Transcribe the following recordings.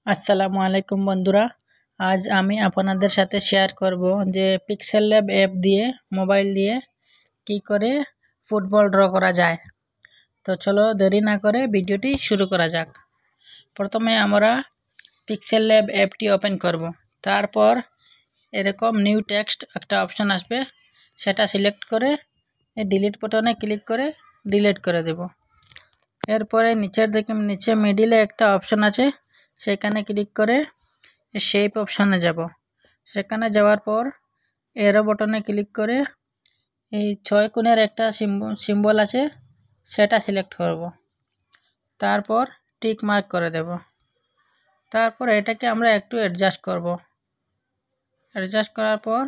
আসসালামু আলাইকুম বন্ধুরা। আজ আমি আপনাদের সাথে শেয়ার করব যে পিক্সেল ল্যাব অ্যাপ দিয়ে মোবাইল দিয়ে কি করে ফুটবল ড্র করা যায়। তো চলো দেরি না করে ভিডিওটি শুরু করা যাক। প্রথমে আমরা পিক্সেল ল্যাব অ্যাপটি ওপেন করব। তারপর এরকম নিউ টেক্সট একটা অপশন আসবে, সেটা সিলেক্ট করে ডিলিট বাটনে ক্লিক করে ডিলিট করে দেব। এরপরে নিচে মিডিলে একটা অপশন আছে, সেখানে ক্লিক করে শেপ অপশানে যাব। সেখানে যাওয়ার পর এরো বাটনে ক্লিক করে এই 6 কোণের একটা সিম্বল আছে, সেটা সিলেক্ট করব। তারপর টিক মার্ক করে দেব। তারপর এটাকে আমরা একটু অ্যাডজাস্ট করব। অ্যাডজাস্ট করার পর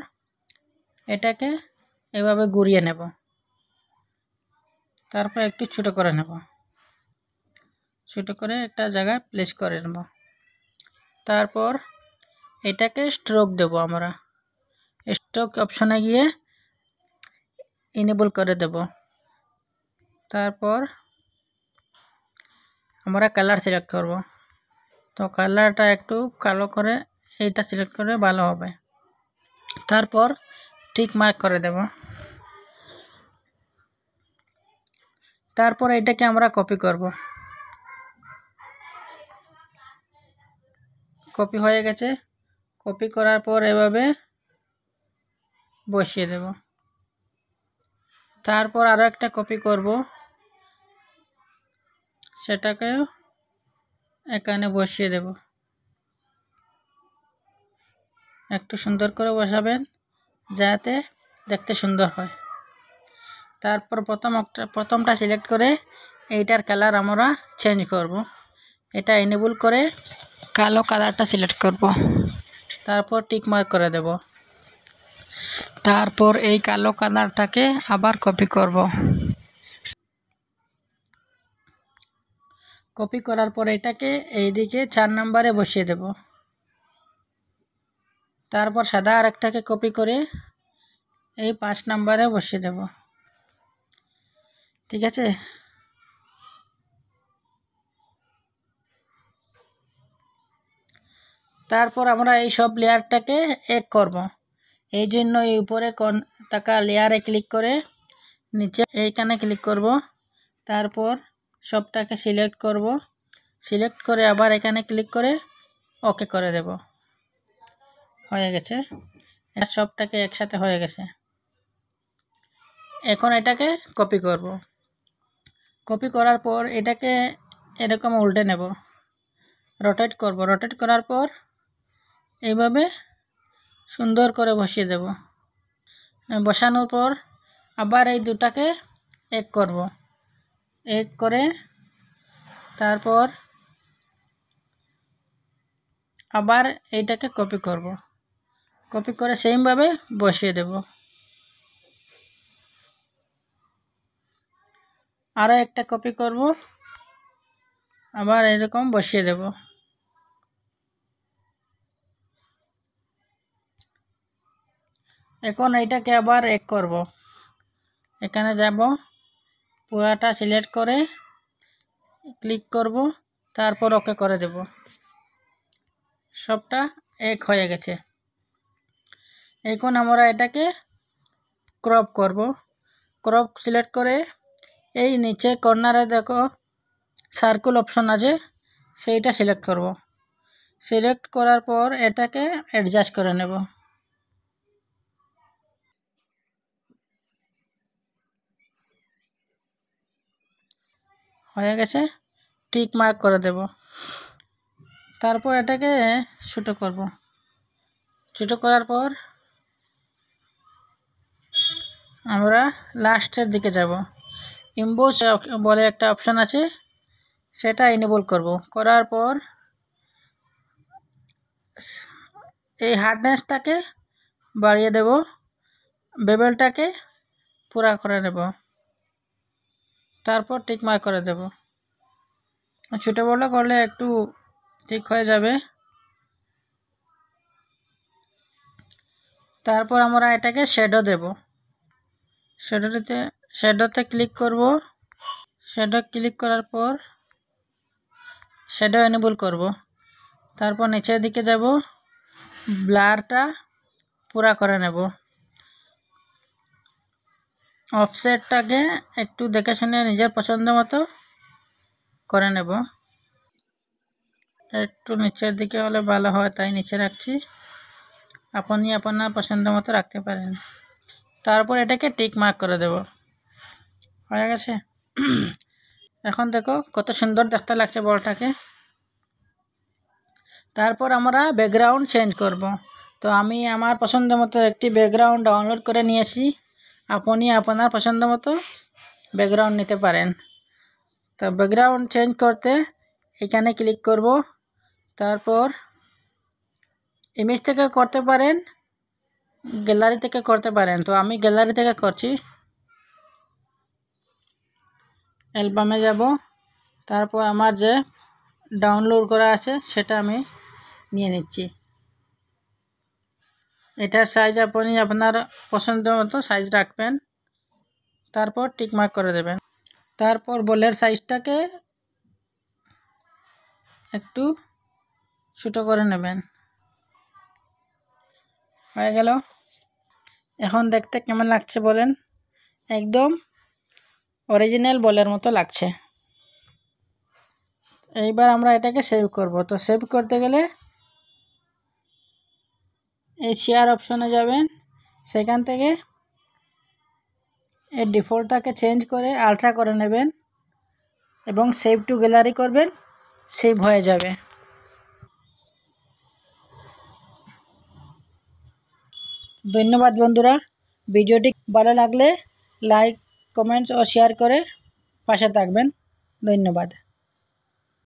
এটাকে এভাবে ঘুরিয়ে নেব। তারপর একটু ছোট করে নেব। ছোট করে একটা জায়গায় প্লেস করে নেব। তারপর এটাকে স্ট্রোক দেব। আমরা স্ট্রোক অপশনে গিয়ে ইনেবল করে দেব। তারপর আমরা কালার সিলেক্ট করব। তো কালারটা একটু কালো করে এইটা সিলেক্ট করে ভালো হবে। তারপর টিক মার্ক করে দেব। তারপর এটাকে আমরা কপি করব। কপি হয়ে গেছে। কপি করার পর এভাবে বসিয়ে দেব। তারপর আরও একটা কপি করব, সেটাকে এখানে বসিয়ে দেব। একটু সুন্দর করে বসাবেন যাতে দেখতে সুন্দর হয়। তারপর প্রথমটা সিলেক্ট করে এইটার কালার আমরা চেঞ্জ করব। এটা এনেবল করে কালো কালারটা সিলেক্ট করব। তারপর টিক মার্ক করে দেব। তারপর এই কালো কালারটাকে আবার কপি করব। কপি করার পর এটাকে এইদিকে 4 নম্বরে বসিয়ে দেব। তারপর সাদা আরেকটাকে কপি করে এই 5 নম্বরে বসিয়ে দেব। ঠিক আছে। তারপর আমরা এই সব লেয়ারটাকে এক করব। এই জন্য এই উপরে থাকা লেয়ারে ক্লিক করে নিচে এইখানে ক্লিক করব। তারপর সবটাকে সিলেক্ট করব। সিলেক্ট করে আবার এখানে ক্লিক করে ওকে করে দেব। হয়ে গেছে। এটা সবটাকে একসাথে হয়ে গেছে। এখন এটাকে কপি করব। কপি করার পর এটাকে এরকম উল্টে নেব, রোটেট করব। রোটেট করার পর এইভাবে সুন্দর করে বসিয়ে দেব। বসানোর পর আবার এই দুটাকে এক করব। এক করে তারপর আবার এইটাকে কপি করব। কপি করে সেমভাবে বসিয়ে দেব। আরও একটা কপি করব, আবার এরকম বসিয়ে দেব। এখন এইটাকে আবার এক করব। এখানে যাব, পুরাটা সিলেক্ট করে ক্লিক করব, তারপর ওকে করে দেব। সবটা এক হয়ে গেছে। এখন আমরা এটাকে ক্রপ করব। ক্রপ সিলেক্ট করে এই নিচে কর্নারে দেখো সার্কেল অপশন আছে, সেইটা সিলেক্ট করব। সিলেক্ট করার পর এটাকে অ্যাডজাস্ট করে নেব। হয়ে গেছে। টিক মার্ক করে দেব। তারপর এটাকে ছোট করব। ছোট করার পর আমরা লাস্টের দিকে যাব। ইমবোস বলে একটা অপশন আছে, সেটা এনেবল করব। করার পর এই হার্ডনেসটাকে বাড়িয়ে দেব, বেবেলটাকে পুরা করে নেব। তারপর টিক মার্ক করে দেব। ছোটো বড় করলে একটু ঠিক হয়ে যাবে। তারপর আমরা এটাকে শ্যাডো দেব। শ্যাডোতে ক্লিক করব। শ্যাডো ক্লিক করার পর শ্যাডো এনেবল করব। তারপর নিচের দিকে যাব, ব্লারটা পুরা করে নেব। অফসেটটাকে একটু দেখে শুনে নিজের পছন্দ মতো করে নেব। একটু নিচের দিকে হলে ভালো হয়, তাই নিচে রাখছি। আপনি আপনার পছন্দ মতো রাখতে পারেন। তারপর এটাকে টিক মার্ক করে দেব। হয়ে গেছে। এখন দেখো কত সুন্দর দেখতে লাগছে বলটাকে। তারপর আমরা ব্যাকগ্রাউন্ড চেঞ্জ করব। তো আমি আমার পছন্দ মতো একটি ব্যাকগ্রাউন্ড ডাউনলোড করে নিয়েছি। আপনি আপনার পছন্দ মতো ব্যাকগ্রাউন্ড নিতে পারেন। তো ব্যাকগ্রাউন্ড চেঞ্জ করতে এখানে ক্লিক করব। তারপর ইমেজ থেকে করতে পারেন, গ্যালারি থেকে করতে পারেন। তো আমি গ্যালারি থেকে করছি। অ্যালবামে যাব, তারপর আমার যে ডাউনলোড করা আছে সেটা আমি নিয়ে নিচ্ছি। এটার সাইজ আপনি আপনার পছন্দ মতো সাইজ রাখবেন। তারপর টিক মার্ক করে দেবেন। তারপর বলের সাইজটাকে একটু ছোটো করে নেবেন। হয়ে গেল। এখন দেখতে কেমন লাগছে বলেন? একদম অরিজিনাল বলের মতো লাগছে। এইবার আমরা এটাকে সেভ করব। তো সেভ করতে গেলে এই শেয়ার অপশনে যাবেন, সেখান থেকে এই ডিফল্টটাকে চেঞ্জ করে আলট্রা করে নেবেন এবং সেভ টু গ্যালারি করবেন, সেভ হয়ে যাবে। ধন্যবাদ বন্ধুরা। ভিডিওটি ভালো লাগলে লাইক, কমেন্টস ও শেয়ার করে পাশে থাকবেন। ধন্যবাদ।